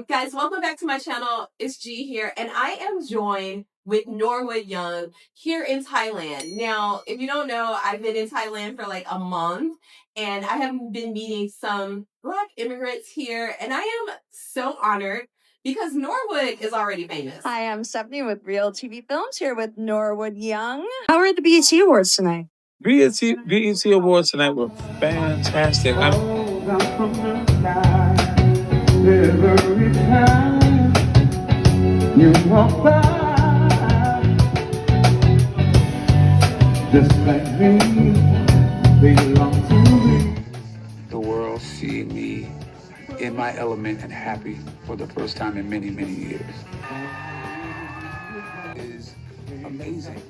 Guys, welcome back to my channel. It's G here, and I am joined with Norwood Young here in Thailand. Now, if you don't know, I've been in Thailand for like a month, and I have been meeting some Black immigrants here, and I am so honored because Norwood is already famous. Hi, I'm Stephanie with Real TV Films here with Norwood Young. How are the BET Awards tonight? BET Awards tonight were fantastic. Every time you walk by, just like me, belong to me. The world seeing me in my element and happy for the first time in many, many years is amazing.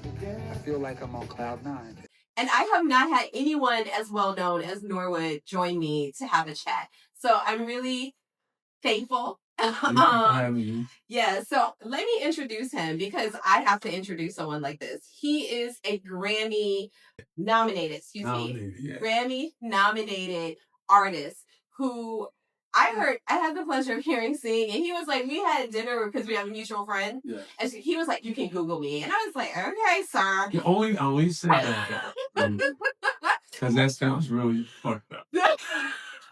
I feel like I'm on cloud nine. And I have not had anyone as well known as Norwood join me to have a chat. So I'm really thankful. Yeah, so let me introduce him because I have to introduce someone like this. He is a Grammy nominated artist who I had the pleasure of hearing sing, and he was like, we had dinner because we have a mutual friend. Yeah. And so he was like, you can Google me. And I was like, okay, sir. You only say that because that sounds really fucked up.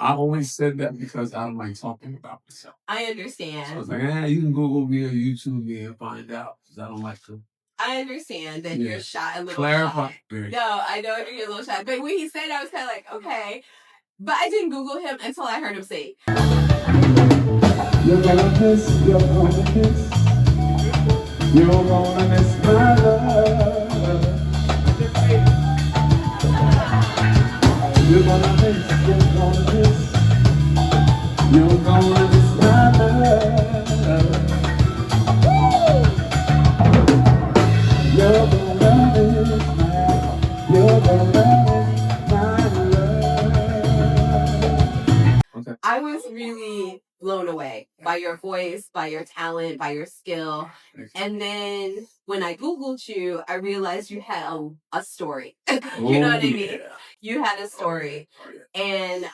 I only said that because I don't like talking about myself. I understand. So I was like, you can Google me or YouTube me and find out because I don't like to. I understand that you're shy, a little Clarify. shy. No, I know you're a little shy. But when he said it, I was kind of like, okay. But I didn't Google him until I heard him say. You're gonna miss, you're gonna miss. You're gonna miss my love. You're gonna miss, you're gonna miss. You're gonna miss my love. You're gonna miss my, you're gonna miss my love. Okay. I was really blown away by your voice, by your talent, by your skill. And then when I Googled you, I realized you had a story. You know what I mean? You had a story. And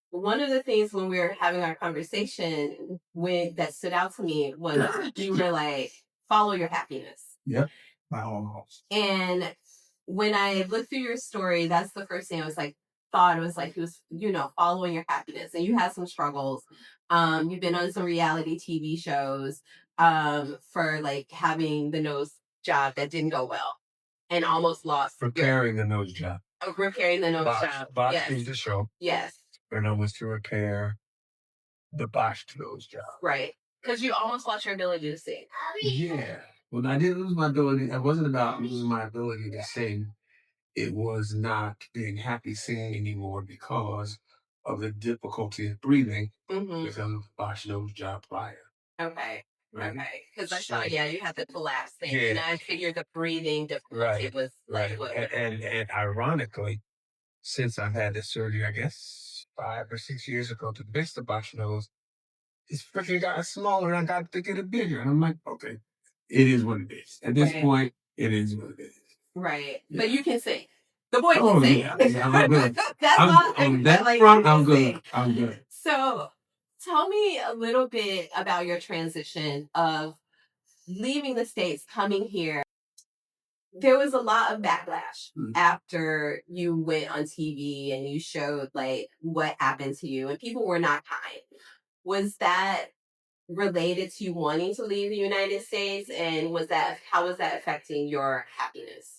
one of the things when we were having our conversation that stood out to me was you were like, follow your happiness. Yep. By all means. And when I looked through your story, that's the first thing I was like, thought it was like he was, following your happiness, and you had some struggles. You've been on some reality TV shows for like having the nose job that didn't go well and almost lost repairing the nose job. Repairing the nose job. Botched is the show. Yes. And I was to repair the botched nose job. Right. Because you almost lost your ability to sing. Yeah. Well, I didn't lose my ability. It wasn't about losing my ability to sing. It was not being happy singing anymore because of the difficulty of breathing because of the botched nose job prior. Okay. Right. Okay. Because I saw, you had the collapse thing. Yeah. And I figured the breathing difficulty was like what. And ironically, since I've had this surgery, I guess 5 or 6 years ago to fix the botched nose, it's freaking gotten smaller and I got to get it bigger. And I'm like, okay, it is what it is. At this point, it is what it is. Right. Yeah. But you can sing. The boy can sing. Yeah, I'm good. On that front, I'm good. I'm good. So tell me a little bit about your transition of leaving the States, coming here. There was a lot of backlash after you went on TV and you showed like what happened to you, and people were not kind. Was that related to you wanting to leave the United States, and how was that affecting your happiness?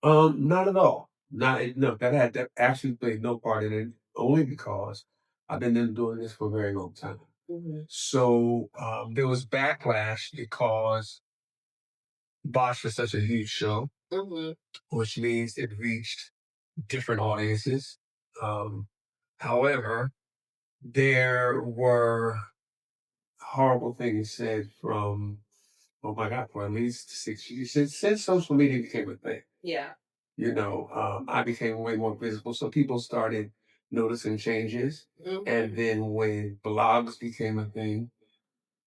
Not at all. That actually played no part in it, only because I've been doing this for a very long time. So there was backlash because Bosch was such a huge show, which means it reached different audiences. However, there were horrible things said from, oh my God, for at least 6 years since social media became a thing. Yeah. I became way more visible, so people started noticing changes. And then when blogs became a thing,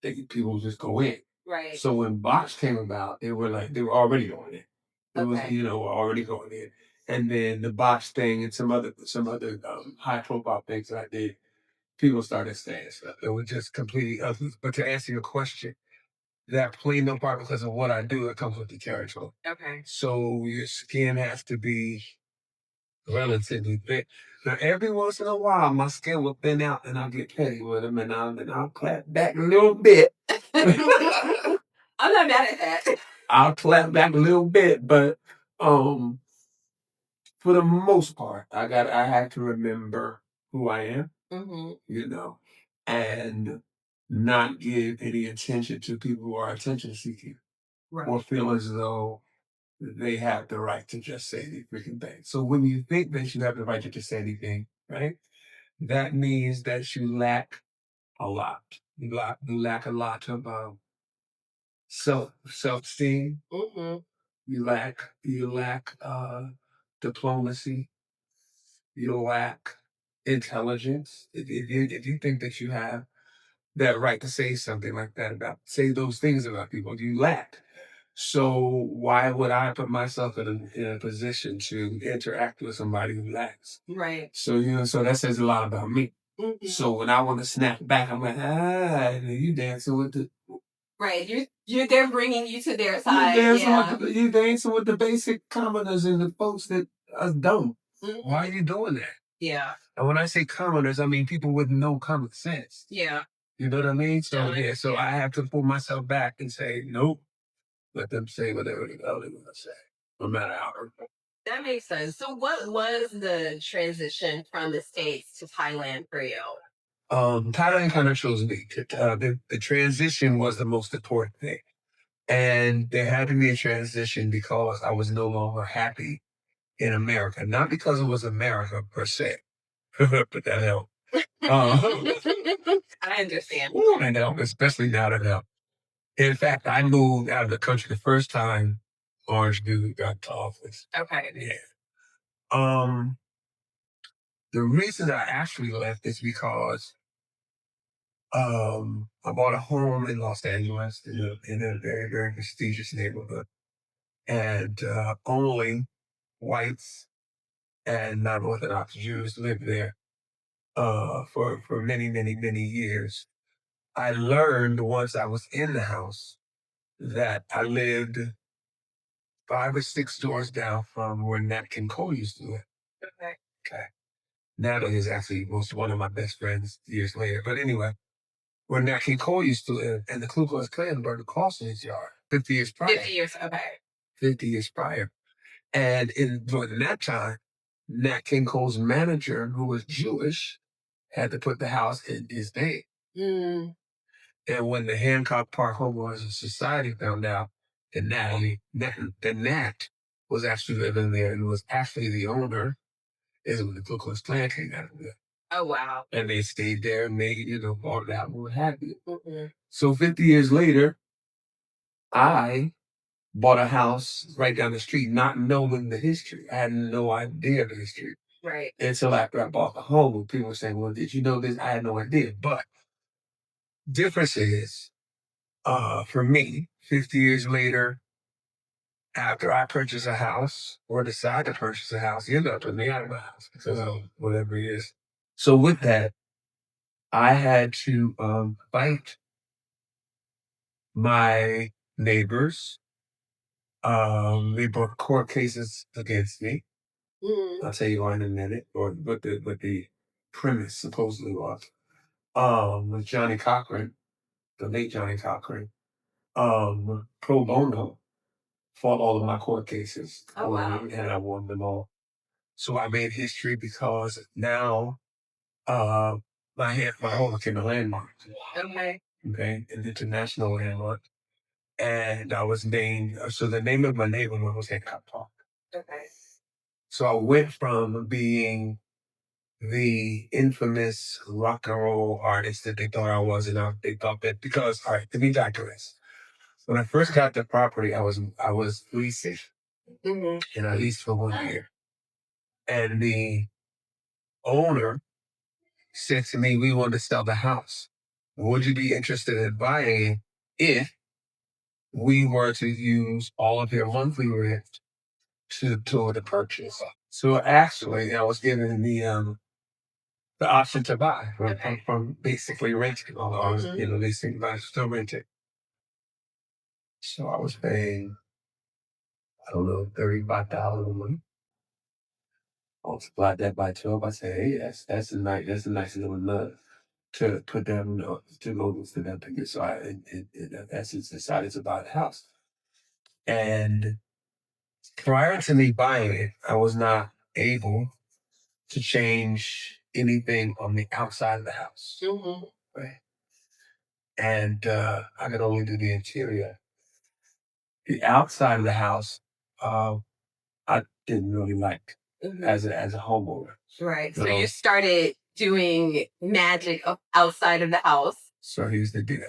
people just go in. Right. So when Box came about, they were already on it. It was, already going in. And then the Box thing and some other high profile things that I did people started saying stuff. It was just completely ugly. But to answer your question, that played no part because of what I do. It comes with the territory. Okay. So your skin has to be relatively thick. Now, every once in a while, my skin will thin out, and I'll get petty with them, and I'll clap back a little bit. I'm not mad at that. I'll clap back a little bit, but for the most part, I have to remember who I am, you know, and not give any attention to people who are attention seeking, Right. or feel as though they have the right to just say any freaking thing. So when you think that you have the right to just say anything, right, that means that you lack a lot. You lack a lot of self-esteem. You lack diplomacy. You lack intelligence. If you think that you have that right to say something like that say those things about people, you lack. So why would I put myself in a position to interact with somebody who lacks? Right. So so that says a lot about me. So when I want to snap back, I'm like, you dancing with the right. They're bringing you to their side. You dancing with the basic commoners and the folks that are dumb. Why are you doing that? Yeah. And when I say commoners, I mean people with no common sense. Yeah. You know what I mean? So so I have to pull myself back and say, nope. Let them say whatever the hell they want to say, no matter how hurtful. That makes sense. So what was the transition from the States to Thailand for you? Thailand kind of chose me. The transition was the most important thing. And there had to be a transition because I was no longer happy in America. Not because it was America per se. But that helped. I understand. And helped, especially now that helped. In fact, I moved out of the country the first time Orange Dude got to office. Okay. Yeah. The reason I actually left is because I bought a home in Los Angeles in a very, very prestigious neighborhood. And only whites and non-Orthodox Jews lived there for many, many, many years. I learned once I was in the house that I lived 5 or 6 doors down from where Nat King Cole used to live. Okay. Natalie is actually one of my best friends years later. But anyway, where Nat King Cole used to live, and the Ku Klux Klan burned a cross in his yard 50 years prior. 50 years, okay. 50 years prior. And during that time, Nat King Cole's manager, who was Jewish, had to put the house in his name. And when the Hancock Park Homeowners Society found out that Nat was actually living there and was actually the owner, is when the Ku Klux Klan came out of there. Oh, wow. And they stayed there and they, bought it out and what have you. So 50 years later, I bought a house right down the street, not knowing the history. I had no idea the history. Right. Until after I bought the home, people were saying, well, did you know this? I had no idea. But difference is, for me, 50 years later, after I purchase a house or decide to purchase a house, you end up with me out of my house because of whatever it is. So with that, I had to fight my neighbors. They brought court cases against me. I'll tell you why in a minute, or what the premise supposedly was. With Johnny Cochran, the late Johnny Cochran, pro bono, fought all of my court cases. Oh, wow. And I won them all. So I made history because now my home became a landmark. Okay. Okay, an international landmark. And I was named, so the name of my neighborhood was Hancock Park. Okay. So I went from being the infamous rock and roll artist that they thought I was, and they thought that because, all right, to be digress. When I first got the property, I was leasing, and I leased for 1 year. And the owner said to me, we want to sell the house. Would you be interested in buying it if we were to use all of your monthly rent toward the purchase? So actually, I was given the option to buy from basically renting, or leasing, but still renting. So I was paying, I don't know, $35,000 a month. Multiply that by 12. I say, hey, that's a nice little nut to put them to go to them to so in essence decided to buy the house. And prior to me buying it, I was not able to change anything on the outside of the house. Right. And I could only do the interior. The outside of the house, I didn't really like as a homeowner. Right. So you started doing magic outside of the house. So here's the deal.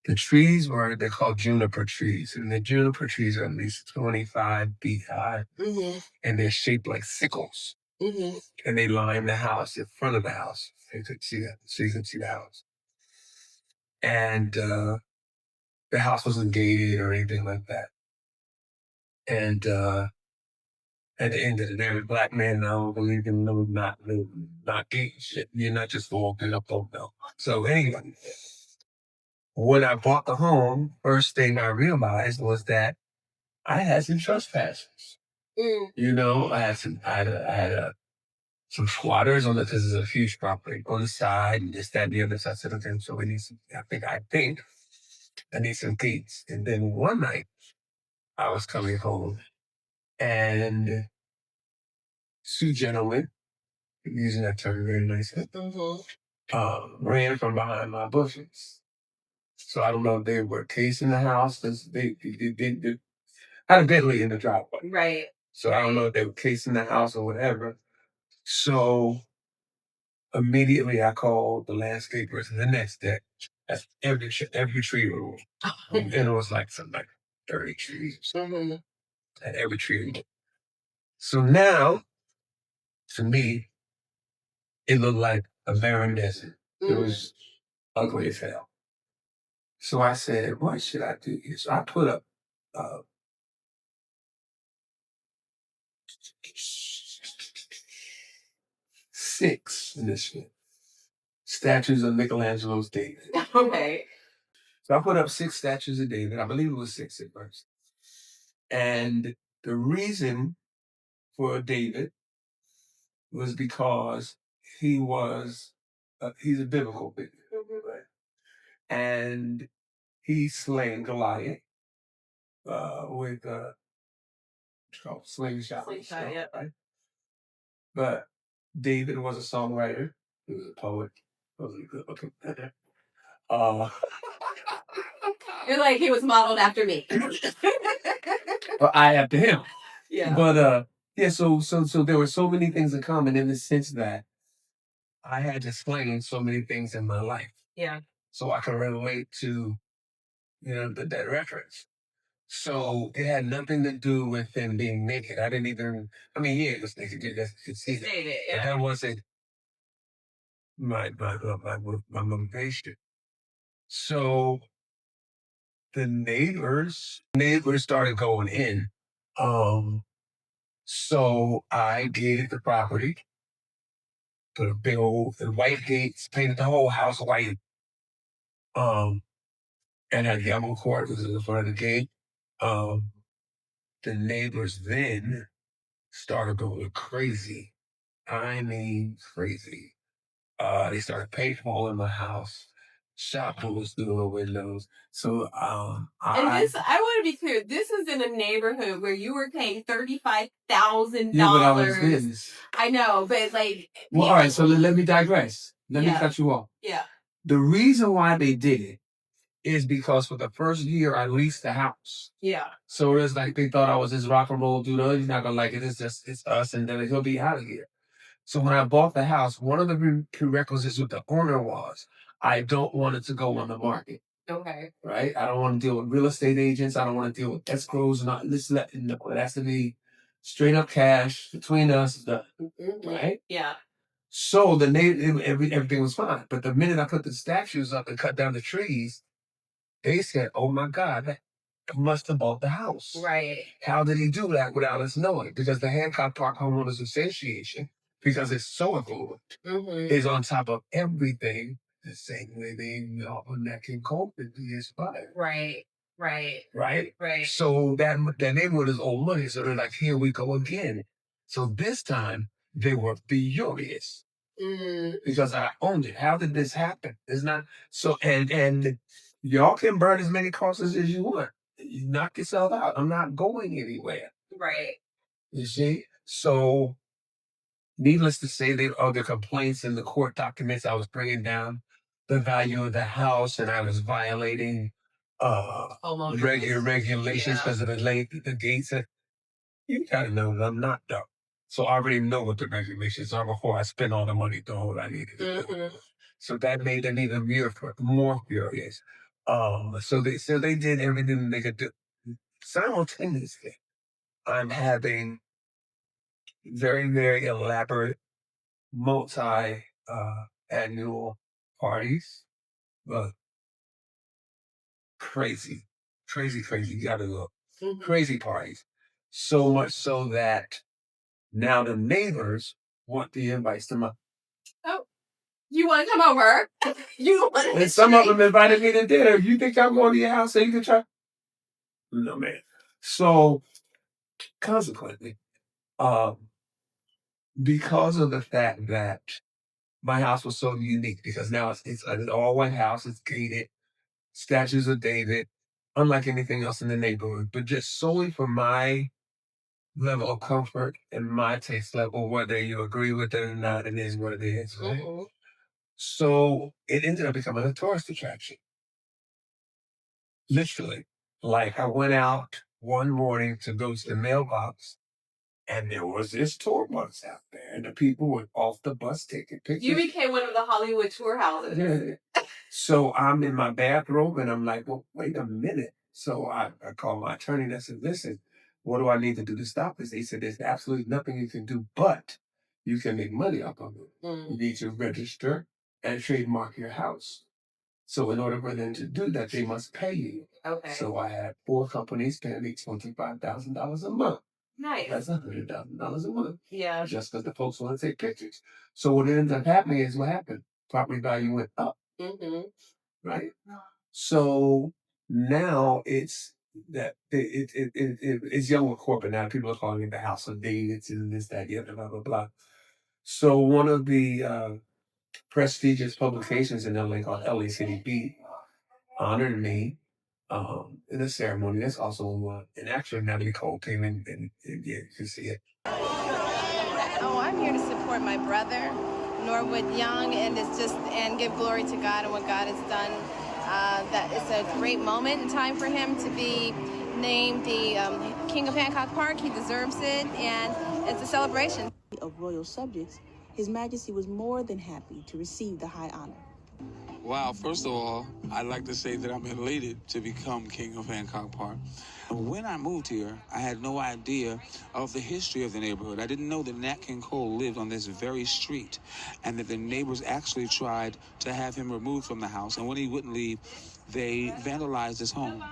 The trees they're called juniper trees. And the juniper trees are at least 25 feet high. And they're shaped like sickles. And they line the house in front of the house. You could see that. So you can see the house. And the house wasn't gated or anything like that. And at the end of the day, black man, I don't believe in not gay shit. You're not just walking up on them. So anyway, when I bought the home, first thing I realized was that I had some trespassers. I had some squatters on this is a huge property on the side, and this, that, and the other side. So we need some, I think I need some gates. And then one night I was coming home and two gentlemen, using that term very nicely, ran from behind my bushes. So I don't know if they were casing the house. They had a Bentley in the driveway. Right. So I don't know if they were casing the house or whatever. So immediately I called the landscapers the next day. That's every tree removed. And it was like something like 30 trees. At every tree removed. So now, to me, it looked like a barren desert. It was ugly as hell. So I said, what should I do here? So I put up 6 in this one. Statues of Michelangelo's David. Okay. So I put up 6 statues of David. I believe it was 6 at first. And the reason for David was because he's a biblical figure. Right? And he slain Goliath with slingshot. Yeah. Right? But David was a songwriter. He was a poet. You're like, he was modeled after me. Or I after him. Yeah. But so there were so many things in common in the sense that I had to slay so many things in my life. Yeah. So I can relate to, that reference. So it had nothing to do with him being naked. I didn't even, it was naked. You could see that. Yeah. But that wasn't my motivation. So the neighbors started going in. So I gated the property, put a big old white gates, painted the whole house white. And had yellow cord was in the front of the gate. The neighbors then started going crazy. I mean, crazy. They started paintballing my house, shot bullets through the windows. So, I want to be clear. This is in a neighborhood where you were paying $35,000. Yeah, but I was business. I know, but like. Well, all right. So let me digress. Let me cut you off. Yeah. The reason why they did it is because for the first year I leased the house. Yeah. So it's like they thought I was this rock and roll dude. Oh, he's not gonna like it. It's us, and then he'll be out of here. So when I bought the house, one of the prerequisites with the owner was I don't want it to go on the market. Okay. Right? I don't want to deal with real estate agents. I don't want to deal with escrows. Not this. No, it has to be straight up cash between us. Right? Yeah. So everything was fine. But the minute I put the statues up and cut down the trees, they said, "Oh my God, that must have bought the house." Right. How did he do that without us knowing? Because the Hancock Park Homeowners Association because it's so affluent. Is on top of everything the same way they on that can cope and be inspired. Right. So that neighborhood is old money. So they're like, here we go again. So this time they were furious because I owned it. How did this happen? It's not so. And y'all can burn as many crosses as you want. You knock yourself out. I'm not going anywhere. Right. You see? So, needless to say, there are other complaints in the court documents. I was bringing down the value of the house, and I was violating regulations because of the gates. You gotta know that I'm not dumb. So I already know what the regulations are before I spend all the money doing what I needed to do. So that made them even more furious. So they did everything they could do. Simultaneously, I'm having very, very elaborate multi annual parties. Crazy. You gotta look. Crazy parties. So much so that now the neighbors want the invites to my. Oh, you want to come over? You want to? And some of them invited me to dinner. You think I'm going to your house so you can try? No, man. So consequently, because of the fact that my house was so unique, because now it's an all white house, it's gated, statues of David, unlike anything else in the neighborhood, but just solely for my level of comfort and my taste level, whether you agree with it or not, it is what it is. Right? So it ended up becoming a tourist attraction. Literally. Like I went out one morning to go to the mailbox, and there was this tour bus out there, and the people were off the bus taking pictures. You became one of the Hollywood tour houses. Yeah. So I'm in my bathrobe, and I'm like, well, wait a minute. So I called my attorney and I said, listen, what do I need to do to stop this? They said, there's absolutely nothing you can do, but you can make money off of it. You need to register and trademark your house. So in order for them to do that, they must pay you. Okay. So I had 4 companies paying me $25,000 a month. Nice. That's $100,000 a month. Yeah. Just because the folks want to take pictures. So what ended up happening is what happened. Property value went up. Right? So now it's that it's young with corporate now. People are calling it the House of Davids and this, that, yeah, blah, blah, blah. So one of the prestigious publications in LA called LA City Beat honored me in a ceremony. That's also an actually Natalie Cole came in and yeah, you can see it. Oh, I'm here to support my brother, Norwood Young, and give glory to God and what God has done. That it's a great moment in time for him to be named the King of Hancock Park. He deserves it, and it's a celebration. Of royal subjects, His Majesty was more than happy to receive the high honor. Wow, first of all, I'd like to say that I'm elated to become King of Hancock Park. When I moved here, I had no idea of the history of the neighborhood. I didn't know that Nat King Cole lived on this very street and that the neighbors actually tried to have him removed from the house. And when he wouldn't leave, they vandalized his home.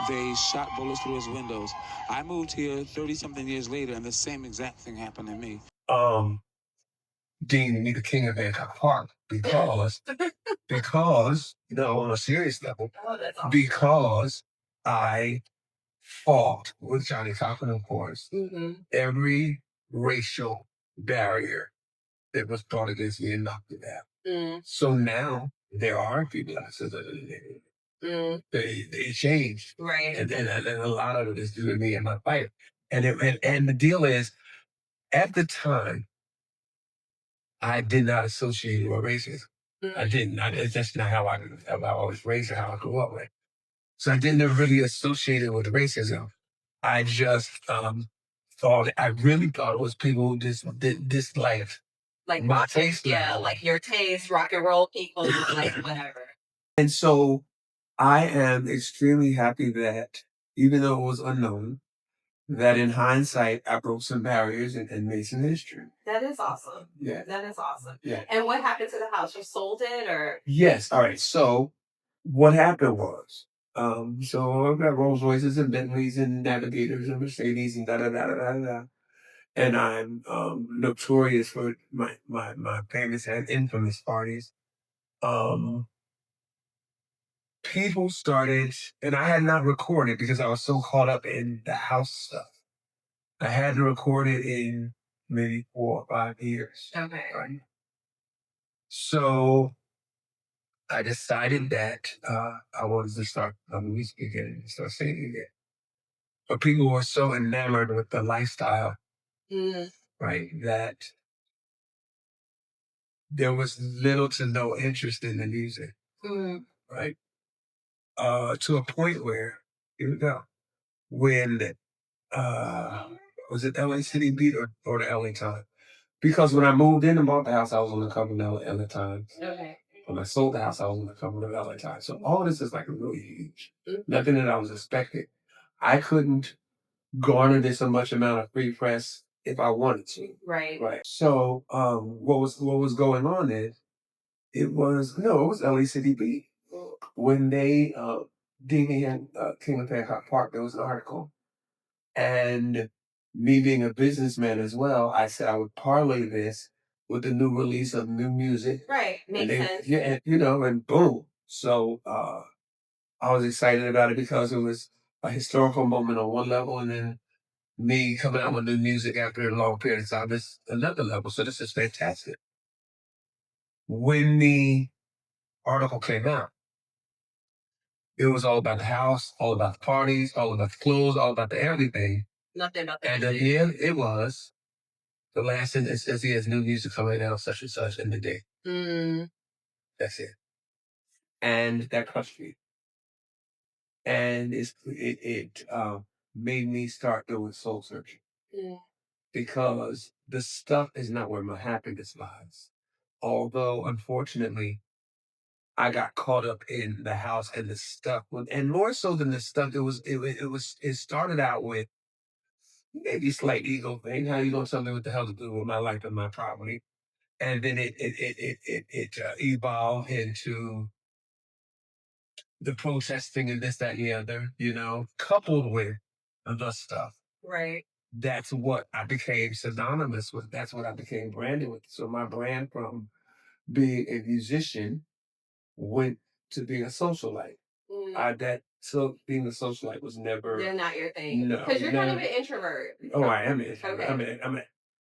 They shot bullets through his windows. I moved here 30-something years later, and the same exact thing happened to me. Dean me the King of Hancock Park because, on a serious level, because I fought with Johnny Cochran, of course, every racial barrier that was brought against me and knocked it out. So now there are people that said that they changed. Right. And a lot of it is due to me and my fight. And the deal is, at the time, I did not associate it with racism. I didn't. That's not how I was raised or how I grew up with. So I didn't really associate it with racism. I just I really thought it was people who just disliked Like my taste. Yeah, like your taste, rock and roll people, like whatever. And so I am extremely happy that, even though it was unknown, that in hindsight, I broke some barriers and made some history. That is awesome. Yeah. That is awesome. Yeah. And what happened to the house? You sold it or? Yes. All right. So what happened was, so I've got Rolls Royces and Bentleys and Navigators and Mercedes and da da da da da da. and I'm notorious for my famous and infamous parties. People started, and I had not recorded because I was so caught up in the house stuff. I hadn't recorded in maybe 4 or 5 years. Okay. Right? So I decided that I wanted to start music again and start singing again. But people were so enamored with the lifestyle, right, that there was little to no interest in the music, right? To a point where, here we go, when, was it LA City Beat or the LA Times? Because when I moved in and bought the house, I was on the cover of the LA Times. Okay. When I sold the house, I was on the cover of the LA Times. So all of this is like really huge. Nothing that I was expecting. I couldn't garner this a much amount of free press if I wanted to. Right. So what was going on is it was LA City Beat. When they deemed me King of Hancock Park, there was an article. And me being a businessman as well, I said I would parlay this with the new release of new music. Right. Makes sense. Yeah, and boom. So I was excited about it because it was a historical moment on one level, and then me coming out with new music after a long period of time is another level. So this is fantastic. When the article came out, it was all about the house, all about the parties, all about the clothes, all about the everything. Nothing about that. And at the end, it was the last sentence says he has new music coming out such and such in the day. That's it. And that crushed me. And it made me start doing soul searching. Because the stuff is not where my happiness lies. Although, unfortunately, I got caught up in the house and the stuff. And more so than the stuff, it started out with maybe a slight ego thing. How you gonna tell me what the hell to do with my life and my property? And then it evolved into the protesting and this, that, and the other, coupled with the stuff. Right. That's what I became synonymous with. That's what I became branded with. So my brand from being a musician went to being a socialite. So being a socialite was never. They're not your thing. No, because you're kind of an introvert. Oh, I am an introvert. Okay. I'm an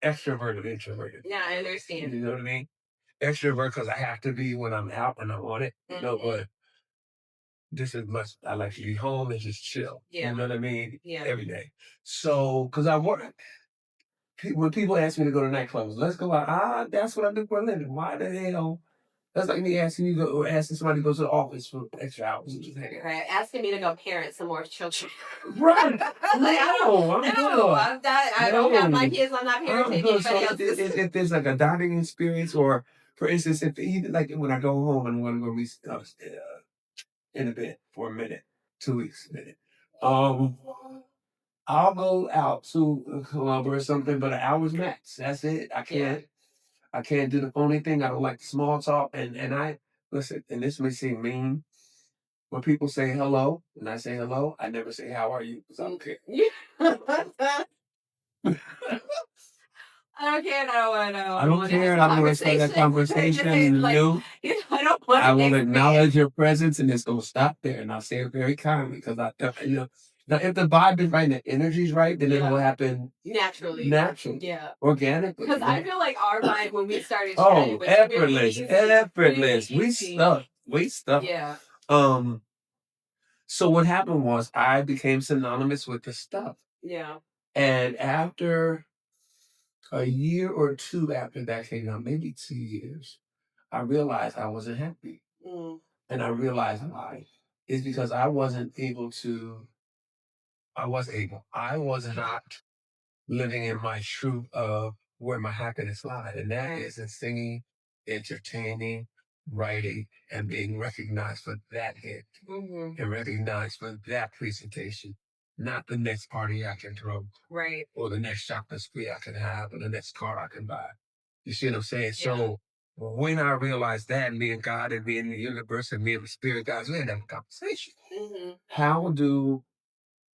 extroverted introverted. Yeah, I understand. You know what I mean? Extrovert because I have to be when I'm out and I want it. But this is much. I like to be home and just chill. Yeah. You know what I mean? Yeah. Every day. So, because I work. When people ask me to go to nightclubs, let's go out. That's what I do for a living. Why the hell? That's like me asking somebody to go to the office for extra hours. Right. Asking me to go parent some more children. Right. Like, I don't have my kids. I'm not parenting anybody else's. If there's like a dining experience, or for instance, if even like when I go home and I'm going to go in a bed for a minute, 2 weeks, a minute. I'll go out to a club or something, but an hour's max. That's it. I can't do the phony thing. I don't like small talk. And I listen, and this may seem mean. When people say hello, and I say hello, I never say how are you, because I don't care. I don't care. I don't want to know. I don't care. I don't want to start that conversation. I don't want. I will acknowledge your presence, and it's gonna stop there. And I'll say it very kindly, because now if the vibe is right and the energy's right, then it will happen naturally. Yeah. Organically. Because I feel like our vibe when we started. Oh, effortless. We stuff. Yeah. So what happened was I became synonymous with the stuff. Yeah. And after a year or two after that came out, maybe 2 years, I realized I wasn't happy. And I realized why. It's because I was not living in my truth of where my happiness lied. And that is in singing, entertaining, writing, and being recognized for that hit. And recognized for that presentation. Not the next party I can throw. Right. Or the next shopping spree I can have, or the next car I can buy. You see what I'm saying? Yeah. So when I realized that, me and God and me and the universe and me and the spirit guys, we had that conversation. How do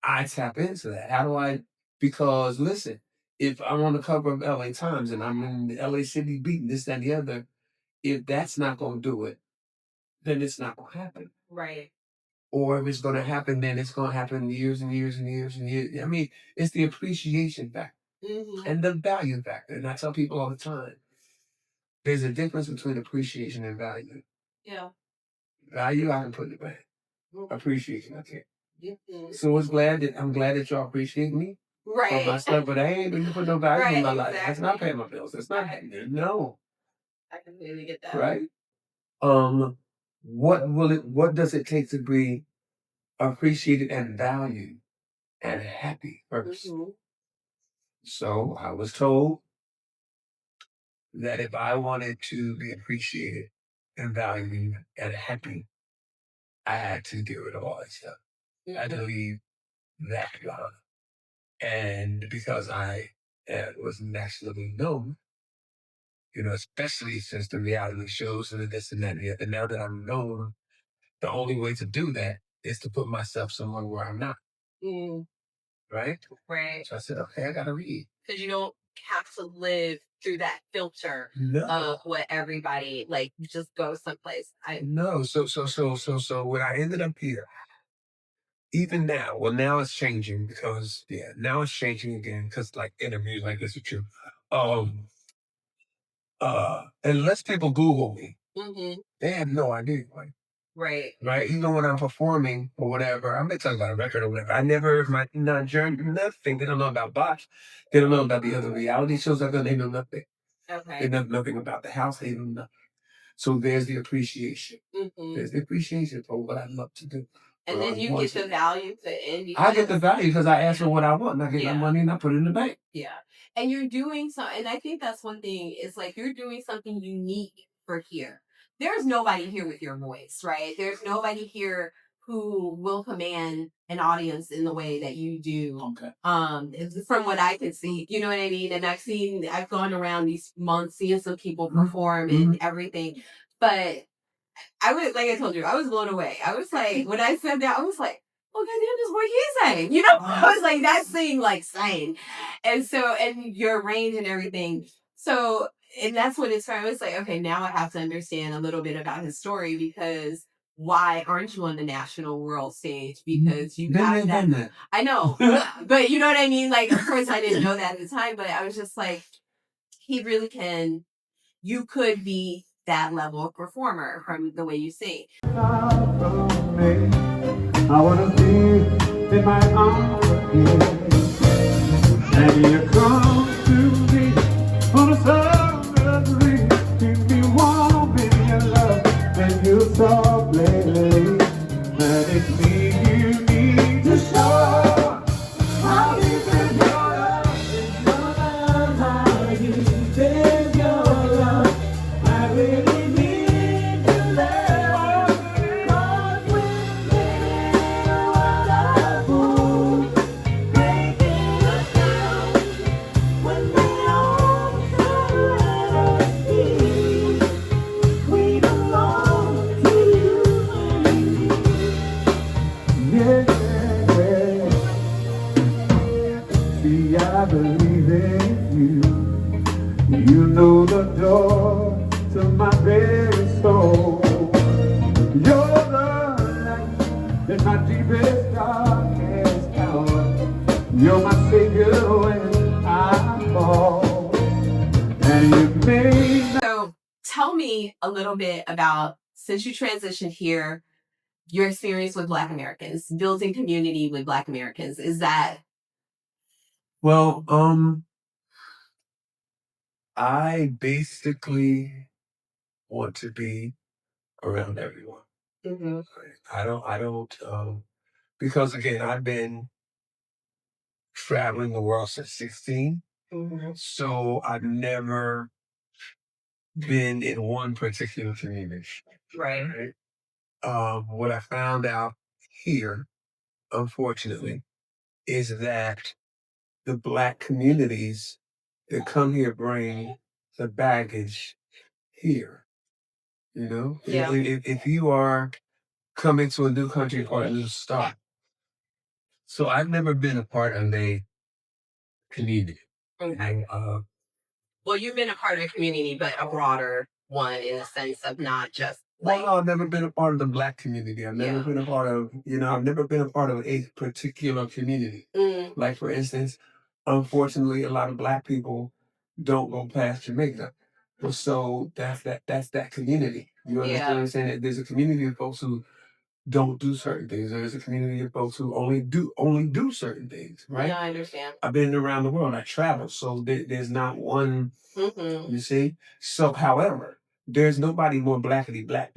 I tap into that? How do I? Because listen, if I'm on the cover of LA Times and I'm in the LA City Beat, this, that, and the other, if that's not going to do it, then it's not going to happen. Right. Or if it's going to happen, then it's going to happen years and years and years and years. I mean, it's the appreciation factor and the value factor. And I tell people all the time, there's a difference between appreciation and value. Yeah. Value, I can put in the bank. Appreciation, I can't. Mm-hmm. So I'm glad that y'all appreciate me for my stuff, but I ain't even put no value in my life. That's not paying my bills. That's not no. I completely get that. Right? What does it take to be appreciated and valued and happy first? Mm-hmm. So I was told that if I wanted to be appreciated and valued and happy, I had to get rid of all that stuff. I had to leave that behind. And because I was nationally known, especially since the reality shows and this and that and the other, now that I'm known, the only way to do that is to put myself somewhere where I'm not. Right? Right. So I said, okay, I got to read. Because you don't have to live through that filter of what everybody, just go someplace. No. So when I ended up here, even now, well, now it's changing because, now it's changing again because, interviews like this with you. Unless people Google me, they have no idea. Right. Even when I'm performing or whatever, I'm not talking about a record or whatever. I never heard my journey, nothing. They don't know about Bosch. They don't know about the other reality shows I've done. They know nothing. Okay. They know nothing about the house. They know nothing. So there's the appreciation. There's the appreciation for what I love to do. And then you get the value to end. I get the value because I ask for what I want and I get my money and I put it in the bank. Yeah. And you're doing and I think that's one thing, is you're doing something unique for here. There's nobody here with your voice, right? There's nobody here who will command an audience in the way that you do. Okay. From what I can see, you know what I mean? And I've gone around these months seeing some people perform and everything. But I told you, I was blown away. I was like, when I said that, I was like, oh, goddamn, this is what he's saying. I was like, that's saying. And so, and your range and everything. So, and that's what it's from. It's like, okay, now I have to understand a little bit about his story, because why aren't you on the national world stage? Because you have that. I know, but you know what I mean? Of course I didn't know that at the time, but I was just like, he really can, you could be that level of performer from the way you sing. I want to be in my arms again. And you come to me on a summer's breeze. Keep me warm in your love, and you softly lay. That it's me you need to show. How deep is your love? Is your love? How deep is your love? I really need to love. 'Cause we've been wonderful, breaking us down when we all let us be. We belong to you and me. Yeah. See, I believe in you. You know the door to my very soul. You're the light in my deepest, darkest hour. You're my savior when I fall. And you made. So tell me a little bit about, since you transitioned here, your experience with Black Americans, building community with Black Americans. Is that? Well, I basically want to be around everyone. I don't, because again, I've been traveling the world since 16. So I've never been in one particular community. Right. What I found out here, unfortunately, is that the Black communities that come here bring the baggage here. Yeah. If you are coming to a new country or a new start. So I've never been a part of a community. And Well, you've been a part of a community, but a broader one in the sense of not just like. well, no, I've never been a part of the Black community. I've never been a part of, I've never been a part of a particular community. Mm, Like, for instance, unfortunately, a lot of Black people don't go past Jamaica. So that's that community. You understand what I'm saying? There's a community of folks who don't do certain things. There's a community of folks who only do certain things, right? Yeah, I understand. I've been around the world. I travel, so there's not one. Mm-hmm. You see. So, however, there's nobody more blackity black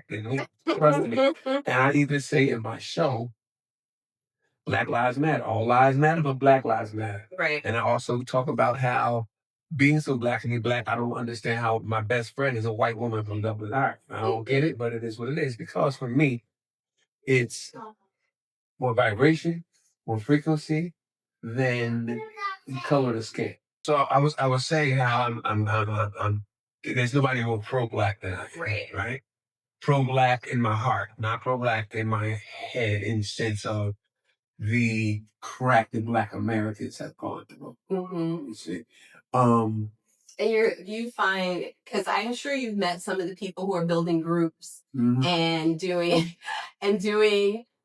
than me. Trust me. And I even say in my show, Black Lives Matter. All lives matter, but Black Lives Matter. Right. And I also talk about how being so blackity black, I don't understand how my best friend is a white woman from Dublin, Ireland. I don't get it, but it is what it is. Because for me, it's more vibration, more frequency than the color of the skin. So I was saying how I'm there's nobody more pro black than I am, right? Pro black in my heart, not pro black in my head, in the sense of the crack that Black Americans have gone through. Mm-hmm. You see, and you find, because I'm sure you've met some of the people who are building groups and doing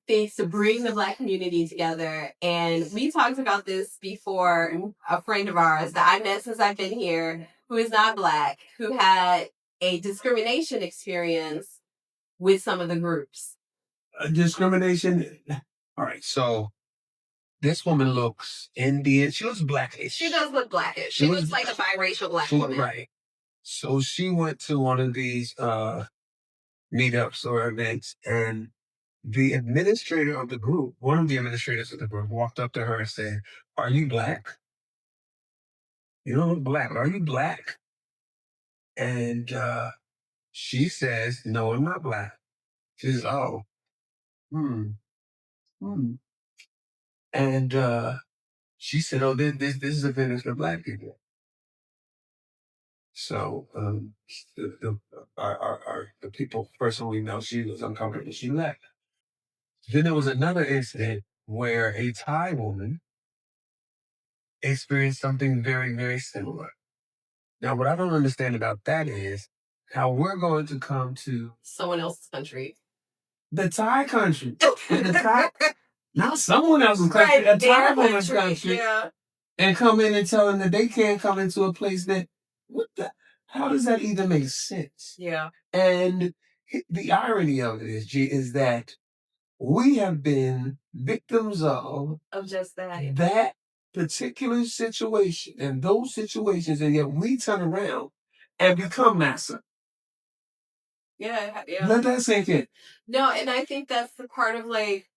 things to bring the Black community together. And we talked about this before. A friend of ours that I met since I've been here, who is not Black, who had a discrimination experience with some of the groups. Discrimination. All right, so this woman looks Indian. She looks blackish. She does look blackish. She looks like a biracial Black woman. Right. So she went to one of these meetups or events, and the administrator of the group, one of the administrators of the group, walked up to her and said, "Are you Black? You don't look Black. Are you Black?" And she says, "No, I'm not Black." She says, "Oh, hmm. And she said, "Oh, this is a business for Black people." So the people person we know, she was uncomfortable. She left. Then there was another incident where a Thai woman experienced something very, very similar. Now, what I don't understand about that is how we're going to come to someone else's country, the Thai country, and the Thai, not someone else's country, a Thai woman's country, and come in and tell them that they can't come into a place that, how does that even make sense? Yeah. And the irony of it is, G, is that we have been victims of just that. That particular situation and those situations, and yet we turn around and become massa. Yeah. Let that sink in. No, and I think that's the part of like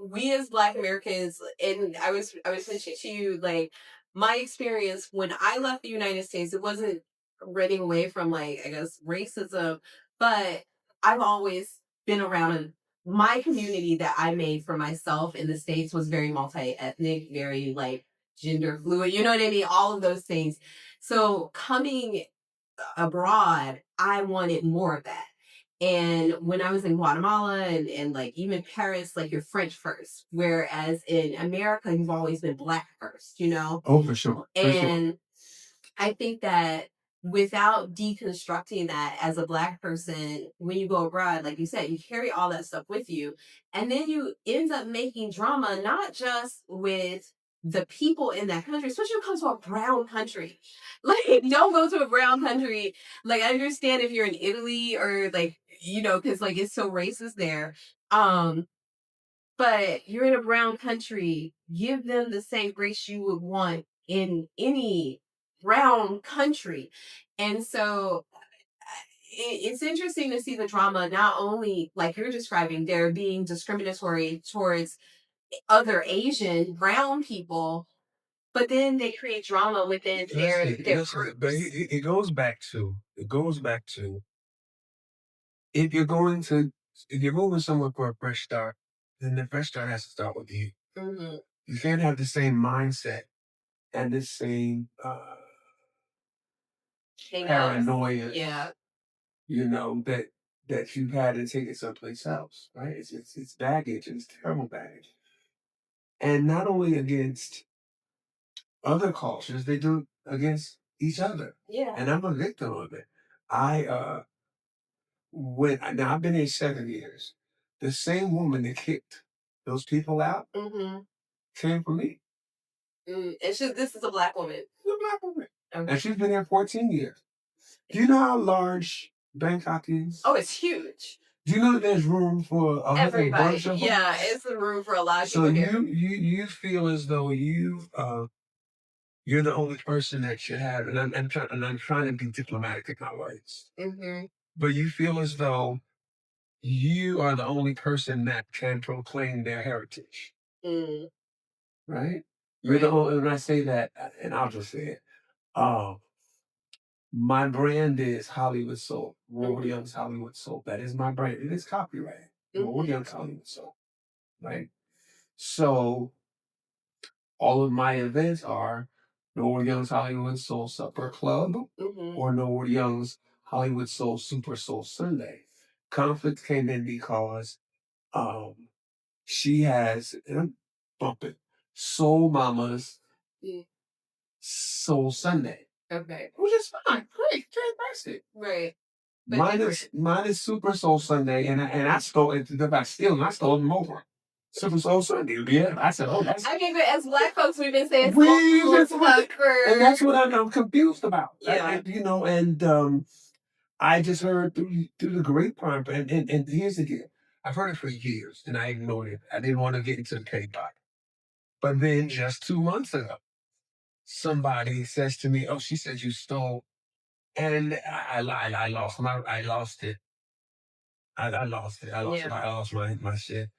we as Black Americans, and I was mentioning to you, like, my experience when I left the United States, it wasn't running away from, like, I guess, racism, but I've always been around my community that I made for myself in the States was very multi-ethnic, very, like, gender fluid, you know what I mean? All of those things. So coming abroad, I wanted more of that. And when I was in Guatemala and like even Paris, like you're French first. Whereas in America, you've always been Black first, you know? Oh, for sure. And I think that without deconstructing that as a Black person, when you go abroad, like you said, you carry all that stuff with you. And then you end up making drama, not just with the people in that country, especially when it comes to a brown country. Like, don't go to a brown country. Like, I understand if you're in Italy or like, you know, because like it's so racist there. But you're in a brown country, give them the same grace you would want in any brown country. And so it's interesting to see the drama, not only like you're describing, they're being discriminatory towards other Asian brown people, but then they create drama within their groups. But it goes back to if you're moving somewhere for a fresh start, then the fresh start has to start with you. Mm-hmm. You can't have the same mindset and the same paranoia. Yeah. You know, that you've had to take it someplace else, right? It's baggage, and it's terrible baggage. And not only against other cultures, they do it against each other. Yeah. And I'm a victim of it. Now I've been here 7 years. The same woman that kicked those people out came from me. And this is a Black woman. She's a Black woman. Okay. And she's been here 14 years. Do you know how large Bangkok is? Oh, it's huge. Do you know that there's room for a Everybody? bunch of them? Yeah, it's a room for a lot of So people here. you feel as though you're the only person that should have, and I'm trying to be diplomatic in my words. But you feel as though you are the only person that can proclaim their heritage, right? You're the only. When I say that, and I'll just say it. My brand is Hollywood Soul. Norwood Young's Hollywood Soul. That is my brand. It is copyrighted. Norwood Young's Hollywood Soul. Right? So all of my events are Norwood Young's Hollywood Soul Supper Club or Norwood Young's Hollywood Soul Super Soul Sunday. Conflict came in because she has, and I'm bumping, Soul Mama's Soul Sunday. Okay. Which is fine. Great. Fantastic. Right. Mine is Super Soul Sunday, and I stole it. I stole them over. Super Soul Sunday. Yeah, I said, oh, that's. I mean, but as Black folks, we've been saying and that's what I'm confused about. Yeah. I just heard through the grapevine, and here's the deal. I've heard it for years, and I ignored it. I didn't want to get into the K-pop. But then just 2 months ago, somebody says to me, "Oh, she said you stole," and I lost it. I lost it. I lost my shit,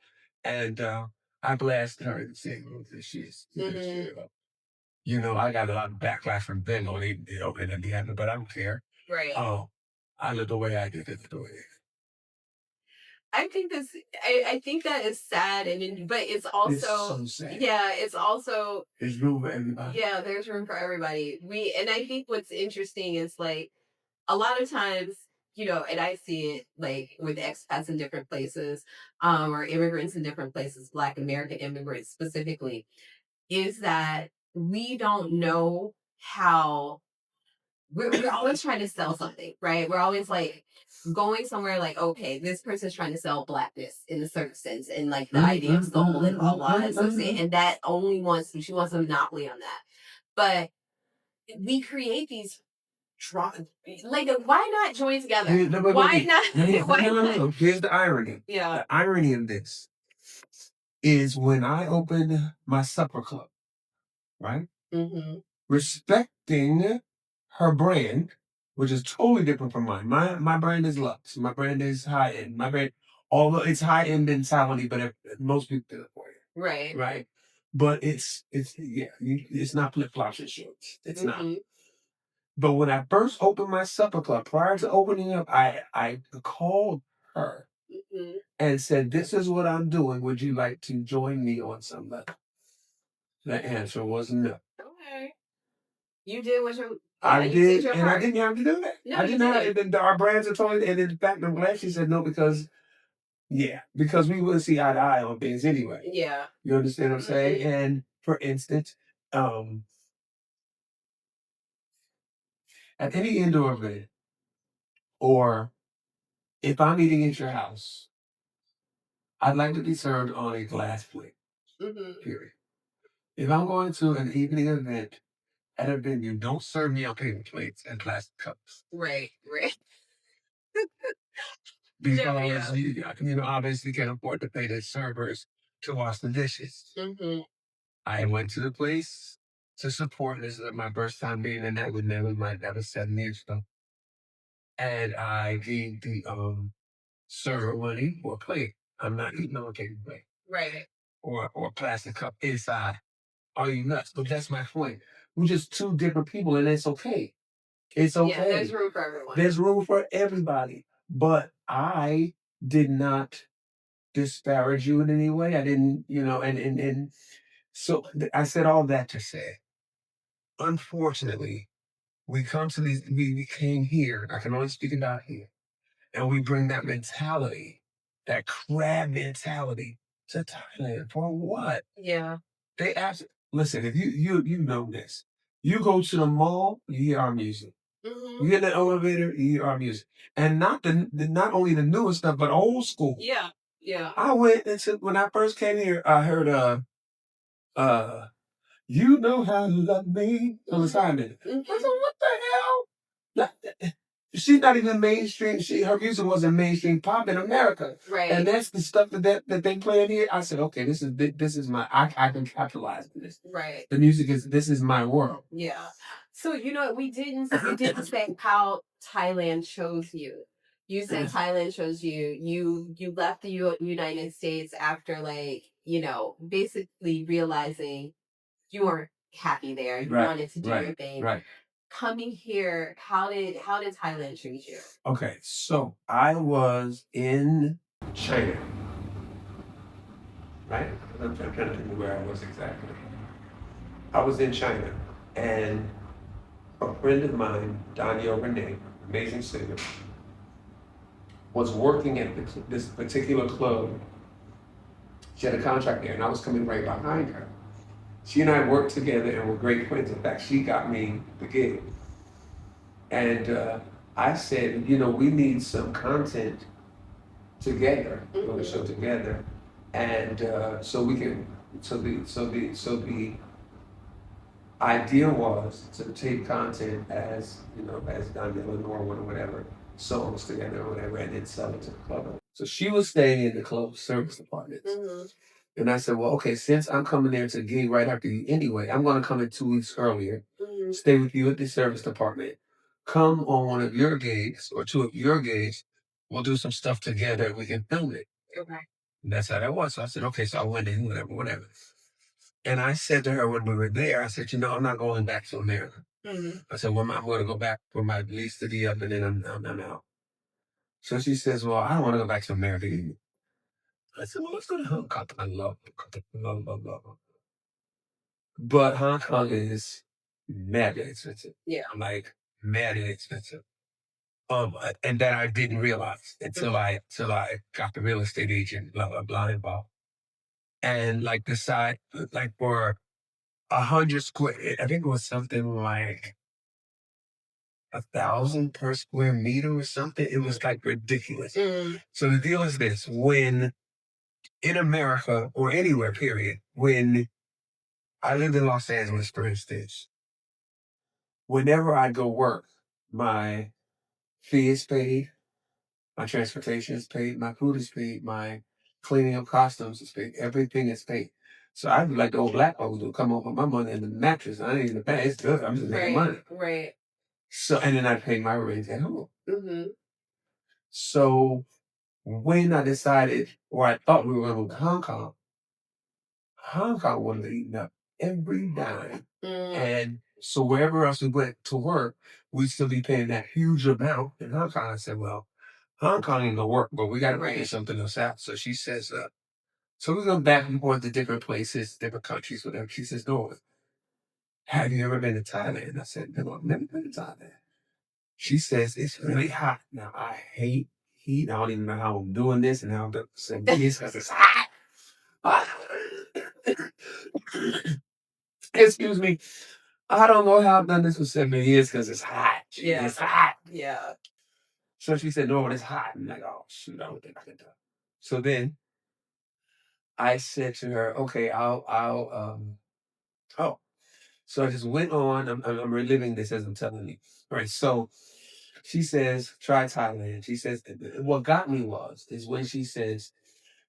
and I blasted her in the same room that she's. I got a lot of backlash from Ben on it, and at the end, but I don't care. Right. I live the way I did it. The way. I think that is sad, but it's also it's so sad. Yeah, it's also there's room for everybody. Yeah, there's room for everybody. And I think what's interesting is like a lot of times, and I see it like with expats in different places, or immigrants in different places, Black American immigrants specifically, is that we don't know how. We're always trying to sell something, right? We're always like going somewhere like, okay, this person's trying to sell Blackness in a certain sense, and like the idea of soul and blah blah, and that she wants a monopoly on that. But we create these like, why not join together? Why not? No. Here's the irony. Yeah. The irony of this is when I opened my supper club, right? Respecting her brand, which is totally different from mine. My brand is luxe. My brand is high end. My brand, although it's high end mentality, but most people do it for you. Right. Right. But it's not flip flops and shorts. It's not. But when I first opened my supper club, prior to opening up, I called her and said, "This is what I'm doing. Would you like to join me on some level?" The answer was no. Okay. You did what you. I did, and I didn't have to do that. No, I didn't have it. Our brands are totally, and in fact, I'm glad she said no because we wouldn't see eye to eye on things anyway. Yeah. You understand what I'm saying? And for instance, at any indoor event, or if I'm eating at your house, I'd like to be served on a glass plate. Period. If I'm going to an evening event at a venue, don't serve me on paper plates and plastic cups. Right. Because you obviously can't afford to pay the servers to wash the dishes. I went to the place to support. This is my first time being in that with them. That was 7 years ago. And I gave the server money for a plate. I'm not eating on a paper plate. Right. Or a plastic cup inside. Are you nuts? But that's my point. We're just two different people, and it's okay. It's okay. Yeah, there's room for everyone. There's room for everybody. But I did not disparage you in any way. I didn't, and so I said all that to say, unfortunately, we came here, I can only speak about here, and we bring that mentality, that crab mentality to Thailand. For what? Yeah. They asked, listen, if you know this, you go to the mall, you hear our music. You get in the elevator, you hear our music, and not not only the newest stuff, but old school. Yeah, yeah. I went into when I first came here, I heard you know how to love me on the side of it. I said, what the hell? She's not even mainstream. Her music wasn't mainstream pop in America, Right. and that's the stuff that they playing here. I said, okay, this is my I can capitalize on this. Right. The music this is my world. Yeah. So you know we didn't say how Thailand chose you. You said Thailand chose you. You left the United States after basically realizing you weren't happy there. You wanted to do your thing. Right. Coming here, how did Thailand treat you? Okay, so I was in China, right? I'm trying to think where I was exactly. I was in China, and a friend of mine, Danielle Renee, amazing singer, was working at this particular club. She had a contract there, and I was coming right behind her. She and I worked together and were great friends. In fact, she got me the gig. And I said, we need some content together, on the show together, and so we can. So the idea was to take content as as Danielle and Norwood or whatever songs together or whatever, and then sell it to the club. So she was staying in the club service departments. And I said, well, okay, since I'm coming there to gig right after you anyway, I'm going to come in 2 weeks earlier, stay with you at the service department, come on one of your gigs or two of your gigs, we'll do some stuff together, we can film it. Okay. And that's how that was. So I said, okay, so I went in, whatever. And I said to her when we were there, I said, I'm not going back to America. I said, well, I'm going to go back for my lease to be up and then I'm out. So she says, well, I don't want to go back to America either. I said, well, let's go to Hancock. I love. But Hong Kong is madly expensive. Yeah. Like, madly expensive. And that I didn't realize until I got the real estate agent, blah, blah, blah, involved. And decide, for 100 square, I think it was something like 1,000 per square meter or something. It was ridiculous. So the deal is this: when in America or anywhere, period, when I lived in Los Angeles, for instance, whenever I go work, my fee is paid, my transportation is paid, my food is paid, my cleaning of costumes is paid, everything is paid. So I'd be like the old black folks who come up with my money in the mattress. I ain't even pay. It's good. I'm just making money. Right. So, and then I pay my rent at home. So when I decided, or I thought we were going to go to Hong Kong wanted to eat up every dime. And so wherever else we went to work, we'd still be paying that huge amount. In Hong Kong, I said, well, Hong Kong ain't gonna work, but we got to figure something else out. So she says, so we go back and forth to different places, different countries, whatever. She says, no, have you ever been to Thailand? I said, no, I've never been to Thailand. She says, it's really hot. Now, I hate heat. I don't even know how I'm doing this and how I'm doing this because it's hot. Excuse me. I don't know how I've done this for 7 years because it's hot. Yeah. It's hot. Yeah. So she said, no, it's hot. I'm like, oh, shoot, I don't think I can do it. So then I said to her, okay, so I just went on. I'm reliving this as I'm telling you. All right. So she says, try Thailand. She says, what got me is when she says,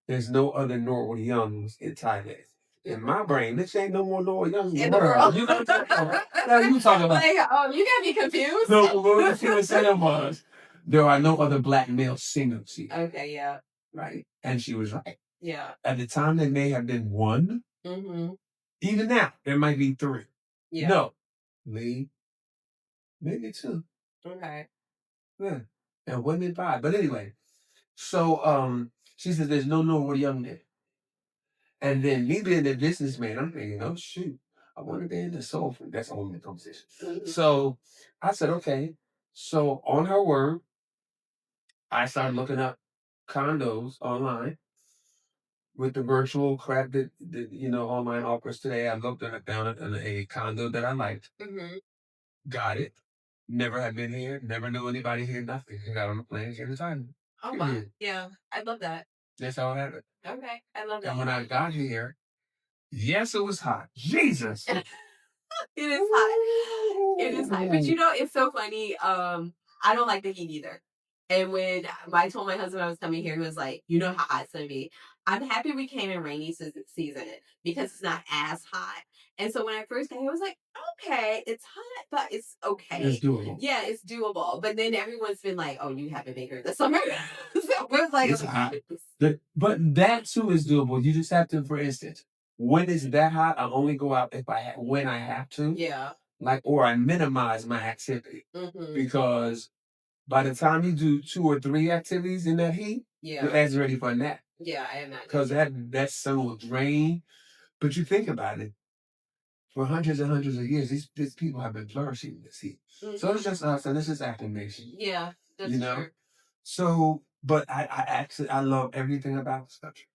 there's no other Norwood Youngs in Thailand. In my brain, this ain't no more Norwood Youngs in the world. You know what I'm talking about? Now you talking about? You got me confused. No, but what she was saying was, there are no other black male singers here. Okay, yeah. Right? And she was right. Yeah. At the time, there may have been one. Even now, there might be 3. Yeah. No. Maybe 2. Okay. Yeah. And women 5. But anyway, so she says there's no Norwood Young there. And then me being the businessman, I'm thinking, oh shoot, I want to be in the soul food. That's only the conversation. So I said, okay. So on her word, I started looking up condos online. with the virtual crap that online offers today, I looked and I found a condo that I liked. Got it. Never had been here. Never knew anybody here. Nothing. I got on the plane. Came to Thailand. Oh wow. Yeah, I love that. That's how it happened. Okay, I love that. And when I got here, yes, it was hot. Jesus. It is hot. It is hot. But it's so funny. I don't like the heat either. And when I told my husband I was coming here, he was like, you know how hot it's going to be. I'm happy we came in rainy season because it's not as hot. And so when I first came, I was like, okay, it's hot, but it's okay. It's doable. Yeah, it's doable. But then everyone's been like, oh, you haven't been here this summer. So we're like, it's hot. But that too is doable. You just have to, for instance, when it's that hot, I only go out when I have to. Yeah. Or I minimize my activity. Because by the time you do 2 or 3 activities in that heat, your ass is ready for a nap. Yeah, I imagine. Because that sun will drain. But you think about it, for hundreds and hundreds of years, these people have been flourishing in this heat. So it's just us, and this is acclimation. Yeah, that's true. So, but I love everything about this country.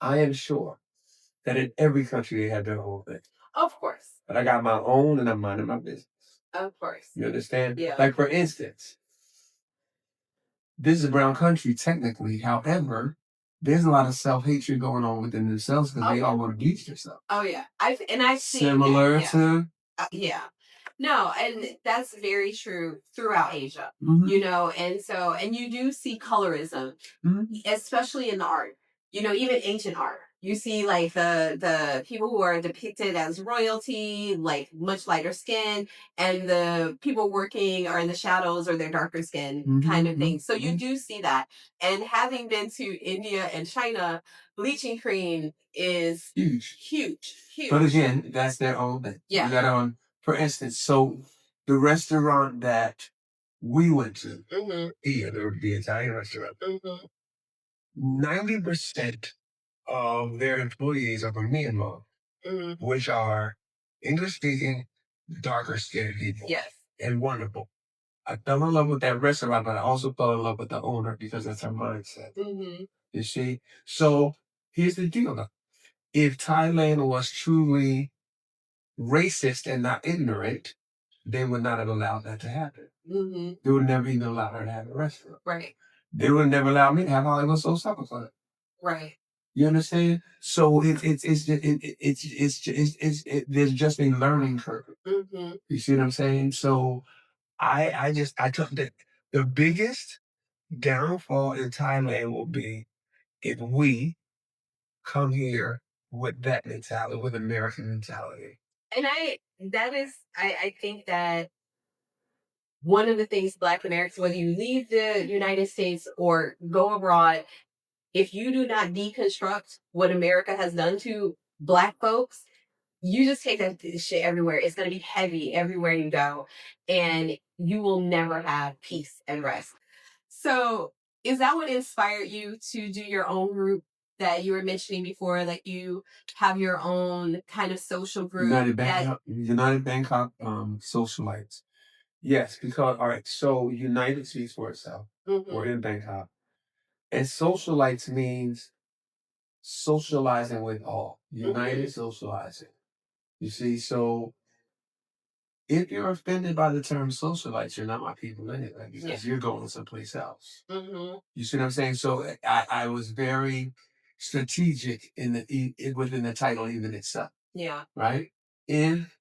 I am sure that in every country they have their own thing. Of course. But I got my own, and I'm minding my business. Of course. You understand? Yeah. Like, for instance, this is a brown country, technically. However, there's a lot of self-hatred going on within themselves because they all want to bleach themselves. Oh, yeah. I've seen similar that, to... yeah. No, and that's very true throughout Asia, and you do see colorism, especially in the art, even ancient art. You see like the people who are depicted as royalty, like much lighter skin, and the people working are in the shadows or they're darker skin kind of thing. So you do see that. And having been to India and China, bleaching cream is huge. But again, that's their own thing. Yeah. For instance, so the restaurant that we went to, the Italian restaurant, 90% of their employees are from Myanmar, which are English-speaking, darker-skinned people. Yes. And wonderful. I fell in love with that restaurant, but I also fell in love with the owner because that's her mindset. You see? So here's the deal, though. If Thailand was truly racist and not ignorant, they would not have allowed that to happen. They would never even allow her to have a restaurant. Right. They would never allow me to have Hollywood Soul Supper Club. Right. You understand? So there's just a learning curve. You see what I'm saying? So I took that the biggest downfall in Thailand will be if we come here with that mentality, with American mentality. And I think that one of the things Black Americans, whether you leave the United States or go abroad, if you do not deconstruct what America has done to Black folks, you just take that shit everywhere. It's going to be heavy everywhere you go, and you will never have peace and rest. So is that what inspired you to do your own group that you were mentioning before? Like you have your own kind of social group? United Bangkok Socialites. Yes, because, all right, so United speaks for itself. We're in Bangkok. And socialites means socializing with all. United socializing. You see, so if you're offended by the term socialites, you're not my people anyway, because you're going someplace else. You see what I'm saying? So I was very strategic within the title even itself. Yeah. Right? If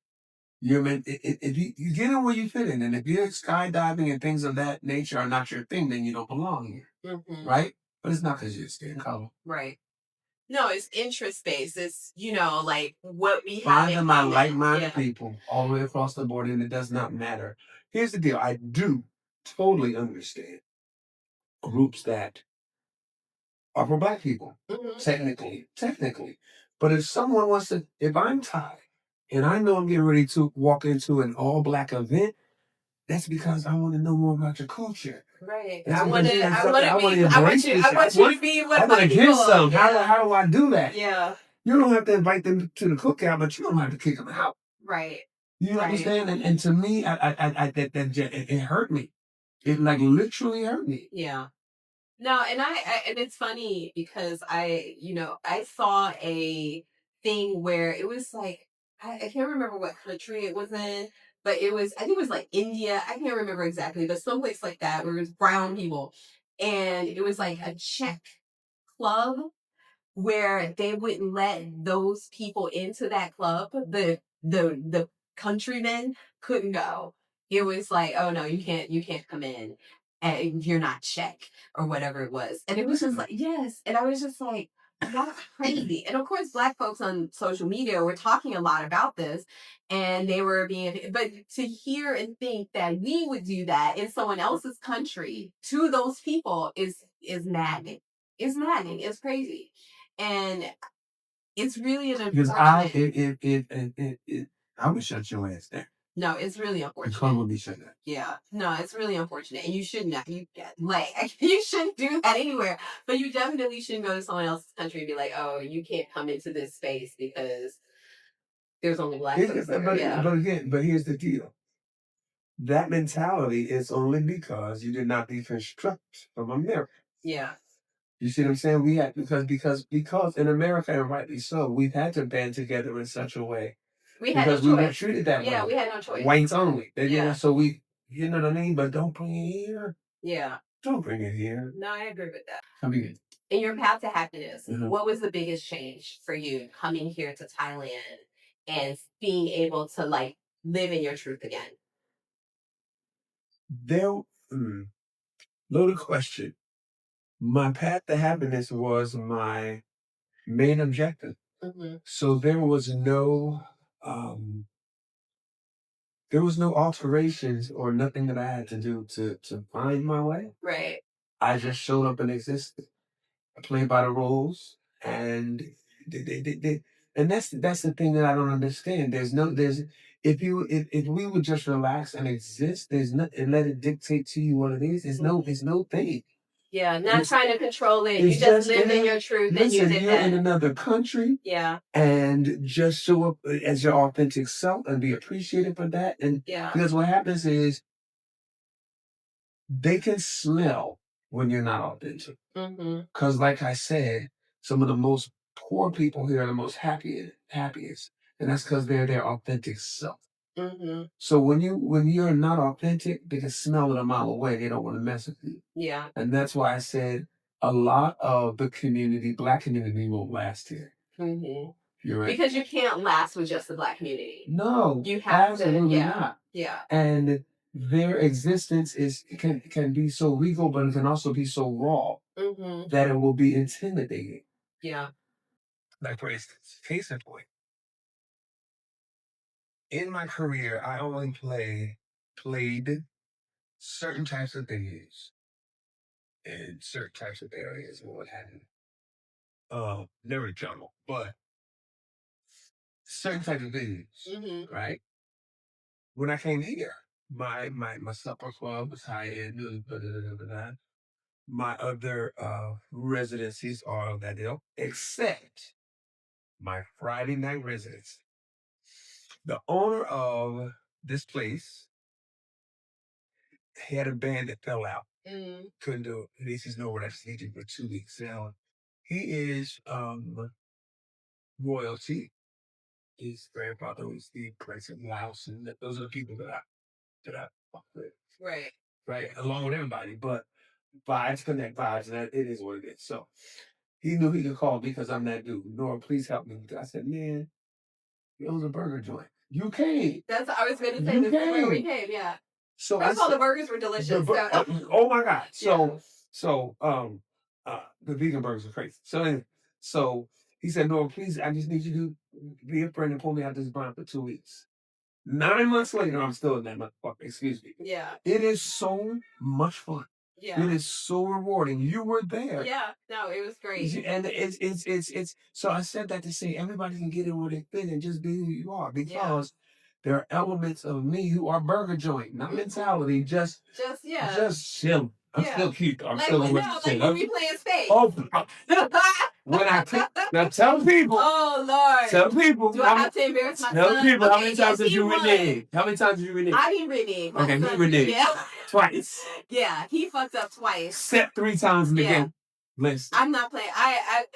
you get in where you fit in, and if you're skydiving and things of that nature are not your thing, then you don't belong here. Right? But it's not because you're skin color. Right. No, it's interest-based. It's, like what we have. Finding my like-minded people all the way across the board, and it does not matter. Here's the deal. I do totally understand groups that are for Black people, technically. But if someone wants to, if I'm Thai, and I know I'm getting ready to walk into an all-Black event, that's because I want to know more about your culture. Right. I want you to be what I want to get some. How do I do that? Yeah. You don't have to invite them to the cookout, but you don't have to kick them out. Right. You understand? And to me, it hurt me. It like literally hurt me. Yeah. No, and it's funny because I saw a thing where it was like I can't remember what country it was in, but I think it was like India. I can't remember exactly, but someplace like that where it was brown people, and it was like a Czech club where they wouldn't let those people into that club. The countrymen couldn't go. It was like, oh no, you can't come in, and you're not Czech or whatever it was. And it was just like, yes. And I was just like, that's crazy. And of course, Black folks on social media were talking a lot about this, and they were but to hear and think that we would do that in someone else's country to those people is maddening. It's maddening. It's crazy. And it's really an Because unfortunate. I would shut your ass down. No, it's really The unfortunate. club would be shut down. Yeah, no, it's really unfortunate, and you shouldn't. You shouldn't do that anywhere. But you definitely shouldn't go to someone else's country and be like, "Oh, you can't come into this space because there's only Black folks there." Yeah. But here's the deal. That mentality is only because you did not deconstruct from America. Yeah. You see what I'm saying? We had because in America, and rightly so, we've had to band together in such a way We had because no we were choice. treated that way. Yeah, we had no choice. Whites only. You Yeah. know, so we, you know what I mean? But don't bring it here. Yeah. Don't bring it here. No, I agree with that. I mean, In your path to happiness, Mhm. what was the biggest change for you coming here to Thailand and being able to like live in your truth again? Loaded question. My path to happiness was my main objective. Mm-hmm. So there was no alterations or nothing that I had to do to find my way. Right. I just showed up and existed. I played by the rules, and and that's the thing that I don't understand. If we would just relax and exist, there's not and let it dictate to you what it is. There's no thing. Yeah, not It's- trying to control it. You it's just just lived in in- your truth and you Listen, did you're that. in another country, Yeah, and just show up as your authentic self and be appreciated for that. And yeah. because what happens is they can smell when you're not authentic. Mm-hmm. Because, like I said, some of the most poor people here are the most happiest, and that's because they're their authentic self. Mm-hmm. So when you're not authentic, they can smell it a mile away. They don't want to mess with you, Yeah. and that's why I said a lot of the community, Black community, won't last here. Mm-hmm. You're right. Because you can't last with just the Black community. No, You have absolutely to. Yeah. not. Yeah. And their existence can be so regal, but it can also be so raw Mm-hmm. that it will be intimidating. Yeah. Like, for instance, case in point, in my career, I only played certain types of things in certain types of areas and what have you. Never jungle, but certain types of things, Mm-hmm. right? When I came here, my supper club was high end. My other residencies are of that ilk, except my Friday night residence. The owner of this place had a band that fell out. Mm. Couldn't do it. And he says, no, we're not staging for 2 weeks. Now, he is royalty. His grandfather was the Prince of Laos, and those are the people that I fuck with. Right. Right, along with everybody. But vibes connect vibes, and that it is what it is. So he knew he could call me because I'm that dude. Nora, please help me. I said, man, it was a burger joint. You came. That's I was going to say. You This is where we came. came. Yeah. So First of all, said, the burgers were delicious. oh my God. Yeah. The vegan burgers are crazy. So he said, no, please, I just need you to be a friend and pull me out this bond for 2 weeks. 9 months later, I'm still in that motherfucker. Excuse me. Yeah. It is so much fun. Yeah. It is so rewarding. You were there. Yeah. No, it was great. And it's so I said that to say everybody can get in where they fit and just be who you are, because there are elements of me who are burger joint, not mentality, just chill. I'm still cute. I'm like, still when we playing space. Oh, when I pick Now tell people. Oh Lord. Tell people. Do I have to embarrass my Tell son? people how many Okay, times yes, did you he won. renege? How many times did you renege? I didn't renege. My Okay, he son- reneged. Yeah. Twice. Yeah, he fucked up twice. Except 3 times in the Yeah. game. Listen. I'm not playing. I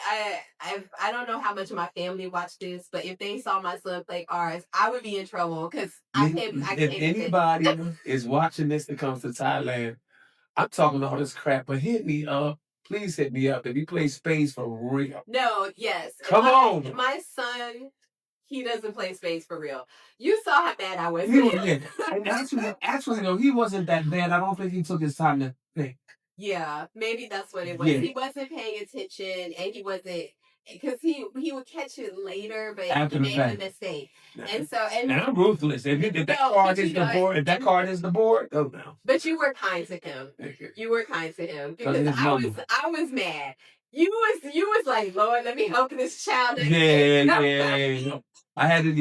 don't know how much of my family watched this, but if they saw my son play cards, I would be in trouble because I can't. If anybody is watching this that comes to Thailand, I'm talking all this crap, but hit me up. Please hit me up if you play spades for real. No, yes. Come on. My son, he doesn't play spades for real. You saw how bad I was. And actually, no, he wasn't that bad. I don't think he took his time to think. Yeah, maybe that's what it was. Yeah. He wasn't paying attention, and he wasn't because he would catch it later, but After he the made fact. a mistake. Nah. And I'm ruthless. If that card is the board, if that card is the board, oh no. But you were kind to him. You were kind to him because I was mad. You was like, Lord, let me help this child. Yeah. I had to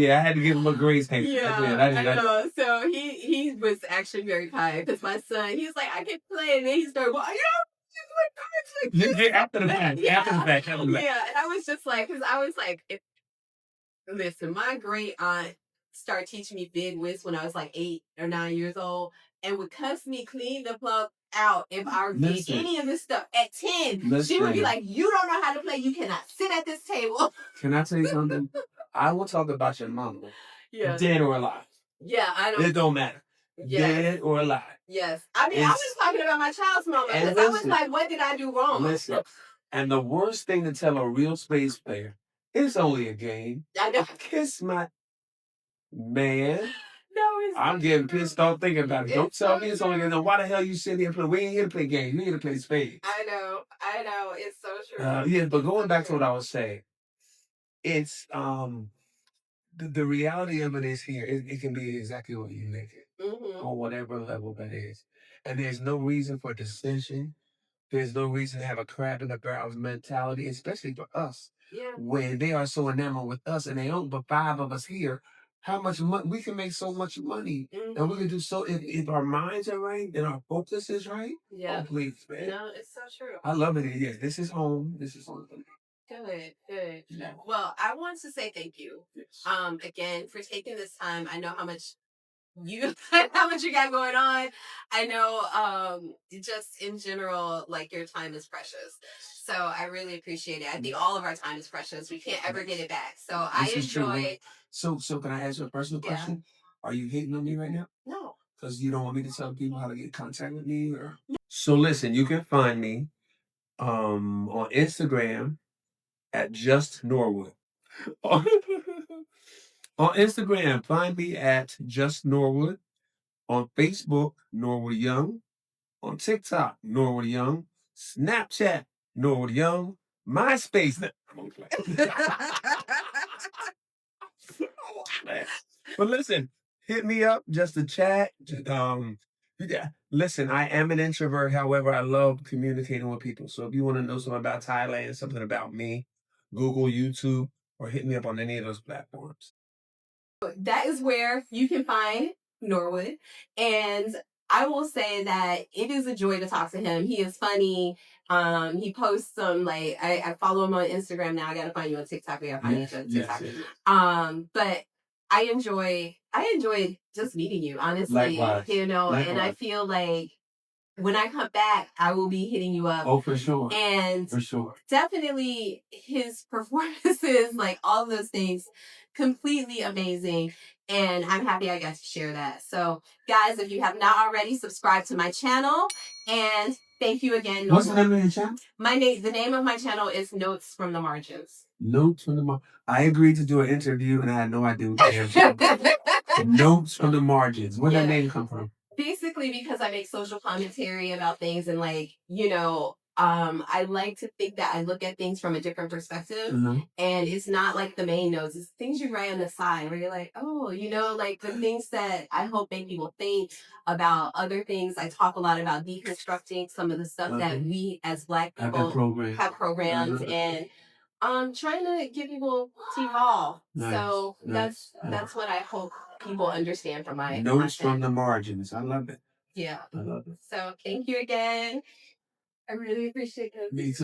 give him a grace. Yeah, I know. So he was actually very kind because my son, he was like, I can play, and then he started, well, after the fact. Yeah, and I was just like, because I was like, listen, my great aunt started teaching me big whist when I was like 8 or 9 years old, and would cuss me clean the plug out if I did any of this stuff at 10. She would be like, you don't know how to play. You cannot sit at this table. Can I tell you something? I will talk about your mama. Yeah. Dead or alive. Yeah, I don't. It don't matter. Yes. Dead or alive. Yes. I mean, I was talking about my child's mama because I was like, what did I do wrong? Listen. And the worst thing to tell a real spades player, it's only a game. I know. Kiss my man. No, I'm getting pissed off thinking about it. Don't tell me it's only a game. Why the hell you sitting here playing? We ain't here to play games. We here to play spades. I know. It's so true. Yeah, but going back to what I was saying, it's the reality of it is here. It can be exactly what you make it, on whatever level that is, and there's no reason for dissension. There's no reason to have a crab in the barrel mentality, especially for us. Yeah. When they are so enamored with us, and they don't but 5 of us here. How much money we can make? So much money, and we can do so if our minds are right and our focus is right. Yeah. Oh, please, man. No, it's so true. I love it. Yes, this is home. This is home. Good. Yeah. Well, I want to say thank you. Yes. Again for taking this time. I know how much you got going on. I know just in general, like your time is precious. So I really appreciate it. I think all of our time is precious. We can't ever get it back. So I enjoy. So can I ask you a personal question? Are you hating on me right now? No. Because you don't want me to tell people how to get in contact with me, or so listen, you can find me on Instagram at Just Norwood. On Instagram, find me at Just Norwood. On Facebook, Norwood Young. On TikTok, Norwood Young. Snapchat, Norwood Young. MySpace. But listen, hit me up just to chat. Yeah. Listen, I am an introvert. However, I love communicating with people. So if you want to know something about Thailand, something about me, Google, YouTube, or hit me up on any of those platforms. That is where you can find Norwood. And I will say that it is a joy to talk to him. He is funny. He posts some, like, I follow him on Instagram now. I gotta find you on TikTok. I gotta find you on TikTok. Yes. But I enjoy just meeting you, honestly. Likewise. Likewise. And I feel like when I come back, I will be hitting you up. Oh, for sure. And for sure. Definitely his performances, like all those things, completely amazing. And I'm happy I got to share that. So, guys, if you have not already, subscribe to my channel. And thank you again. What's the name of your channel? The name of my channel is Notes from the Margins. Notes from the Margins. I agreed to do an interview, and I had no idea what Notes from the Margins. Where did that name come from? Basically, because I make social commentary about things, and I like to think that I look at things from a different perspective, and it's not like the main notes. It's things you write on the side where you're like, oh, like the things that I hope make people think about other things. I talk a lot about deconstructing some of the stuff that we as Black people have programmed, and trying to get people to evolve. Nice. So that's what I hope people understand from my Notes content. from the Margins. I love it. Yeah. I love it. So thank you again. I really appreciate it. Me too.